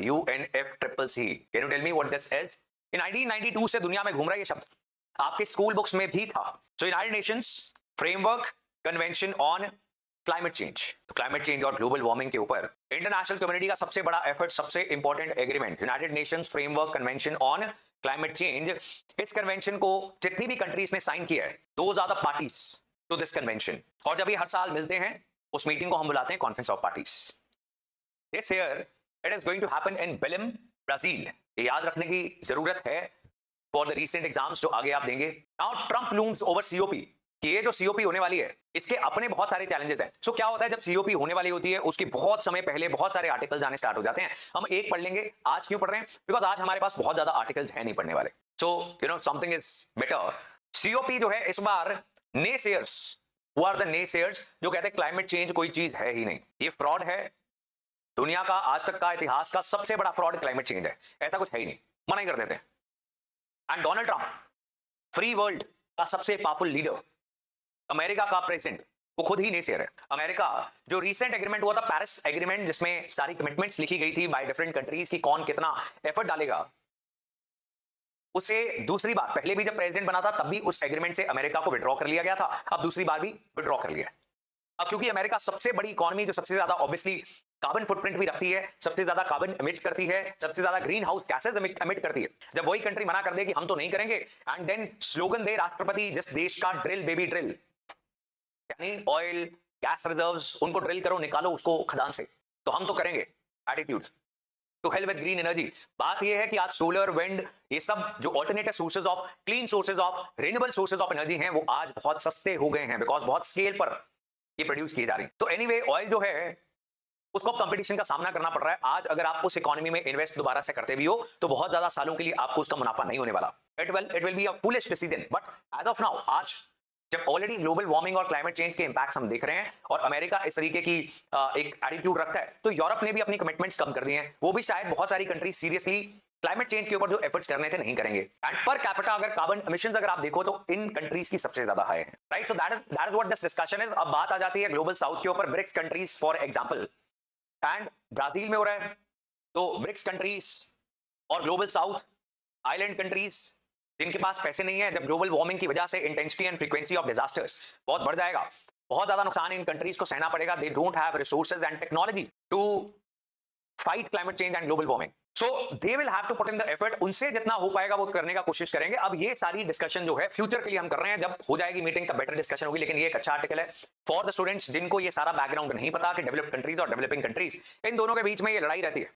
UNFCCC। Can you tell me what this is? In 1992 से दुनिया में घूम रहा है ये शब्द, आपके स्कूल बुक्स में भी था। So United Nations Framework Convention on Climate Change. तो क्लाइमेट चेंज और ग्लोबल वार्मिंग के ऊपर इंटरनेशनल कम्युनिटी का सबसे बड़ा एफर्ट, सबसे important agreement, United Nations Framework Convention on Climate Change. इस कन्वेंशन को जितनी भी कंट्रीज ने साइन किया है, those are the parties to this convention. और जब ये हर साल मिलते हैं, उस मीटिंग को हम बुलाते हैं conference of parties. This year it is going to happen in Belem, Brazil. ये याद रखने की जरूरत है फॉर द रीसेंट एग्जाम्स जो आगे आप देंगे। Now Trump looms over COP, कि ये जो सीओपी होने वाली है इसके अपने बहुत सारे चैलेंजेस हैं। सो क्या होता है जब सीओपी होने वाली होती है, उसके बहुत समय पहले बहुत सारे आर्टिकल्स आने स्टार्ट हो जाते हैं। हम एक पढ़ लेंगे। आज क्यों पढ़ रहे हैं? बिकॉज आज हमारे पास बहुत ज्यादा आर्टिकल्स हैं नहीं पढ़ने वाले। So you know something is better. COP जो है इस बार naysayers, who are the naysayers, जो कहते हैं क्लाइमेट चेंज कोई चीज है ही नहीं, ये फ्रॉड है। दुनिया का आज तक का इतिहास का सबसे बड़ा फ्रॉड क्लाइमेट चेंज है, ऐसा कुछ है ही नहीं, मना ही कर देते हैं। And Donald Trump, free world का सबसे पावरफुल लीडर, अमेरिका का प्रेसिडेंट, वो खुद ही नेसेयर है। अमेरिका जो रीसेंट एग्रीमेंट हुआ था, पेरिस एग्रीमेंट, जिसमें सारी कमिटमेंट्स लिखी गई थी बाय डिफरेंट कंट्रीज की कौन कितना एफर्ट डालेगा, उसे दूसरी बार, पहले भी जब प्रेसिडेंट बना था तब भी उस एग्रीमेंट से अमेरिका को विड्रॉ कर लिया गया था, अब दूसरी बार भी विड्रॉ कर लिया। अब क्योंकि अमेरिका सबसे बड़ी इकोनॉमी, जो सबसे ज्यादा ऑब्वियसली कार्बन फुटप्रिंट भी रखती है, सबसे ज्यादा कार्बन एमिट करती है, सबसे ज्यादा ग्रीन हाउस गैसेज एमिट करती है, जब वही कंट्री मना कर दे कि हम तो नहीं करेंगे, एंड देन स्लोगन दे राष्ट्रपति, जिस देश का ड्रिल बेबी ड्रिल, यानी ऑयल गैस रिजर्व्स, उनको ड्रिल करो, निकालो उसको खदान से, तो हम तो करेंगे, attitude to hell with green energy. बात यह है कि आज सोलर, विंड, ये सब जो alternative sources of, clean sources of, renewable sources of energy हैं, वो आज बहुत सस्ते हो गए हैं, बिकॉज बहुत स्केल पर ये प्रोड्यूस की जा रही है। तो एनीवे ऑयल जो है उसको कंपटीशन का सामना करना पड़ रहा है। आज अगर आप उस इकोनॉमी में इन्वेस्ट दोबारा से करते भी हो तो बहुत ज्यादा सालों के लिए आपको उसका मुनाफा नहीं होने वाला। It will be a foolish decision. But as of now, आज जब ऑलरेडी ग्लोबल वार्मिंग और क्लाइमेट चेंज के इंपैक्ट्स हम देख रहे हैं और अमेरिका इस तरीके की एक एटीट्यूड रखता है, तो यूरोप ने भी अपनी कमिटमेंट्स कम कर दी हैं। वो भी शायद बहुत सारी कंट्रीज सीरियसली क्लाइमेट चेंज के ऊपर जो एफर्ट्स करने थे नहीं करेंगे। एंड पर कैपिटा अगर कार्बन एमिशंस अगर आप देखो तो इन कंट्रीज की सबसे ज्यादा हाई है, right? So that is what this discussion is. अब बात आ जाती है ग्लोबल साउथ के ऊपर, BRICS countries for example, and Brazil में हो रहा है। तो ब्रिक्स कंट्रीज और ग्लोबल साउथ, आइलैंड कंट्रीज जिनके पास पैसे नहीं है, जब ग्लोबल वार्मिंग की वजह से intensity and frequency of disasters बहुत बढ़ जाएगा, बहुत ज्यादा नुकसान इन कंट्रीज को सहना पड़ेगा। They don't have resources and technology to fight climate change and global warming, so they will have to put in the effort. उनसे जितना हो पाएगा वो करने का कोशिश करेंगे। अब ये सारी डिस्कशन जो है फ्यूचर के लिए हम कर रहे हैं, जब हो जाएगी मीटिंग तब बेटर डिस्कशन होगी। लेकिन ये एक अच्छा आर्टिकल है फॉर द स्टूडेंट्स जिनको ये सारा बैकग्राउंड नहीं पता कि डेवलप्ड कंट्रीज और डेवलपिंग कंट्रीज, इन दोनों के बीच में ये लड़ाई रहती है।